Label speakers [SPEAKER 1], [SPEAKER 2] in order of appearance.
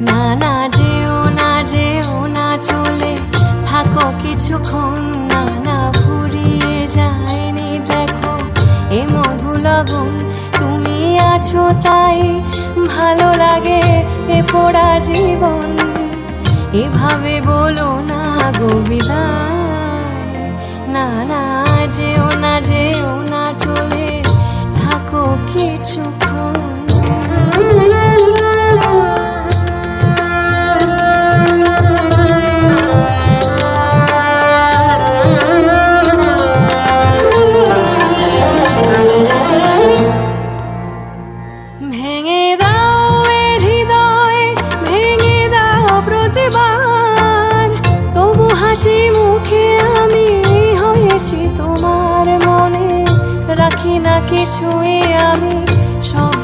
[SPEAKER 1] না না যেও না, যেও না, চলে থাকো কিছুক্ষণ। না না ফুরিয়ে যায়নি দেখো এ মধু লগন, তুমি আছো তাই ভালো লাগে এ পোড়া জীবন। এভাবে বলো না গো বিদায়, না না যেও না, যেও না, চলে থাকো কিছুক্ষণ। ভেঙে দাও এ হৃদয়, ভেঙে দাও প্রতিবার, তবু হাসি মুখে আমি হয়েছি তোমার মনে। রাখি না কিছুই আমি, সব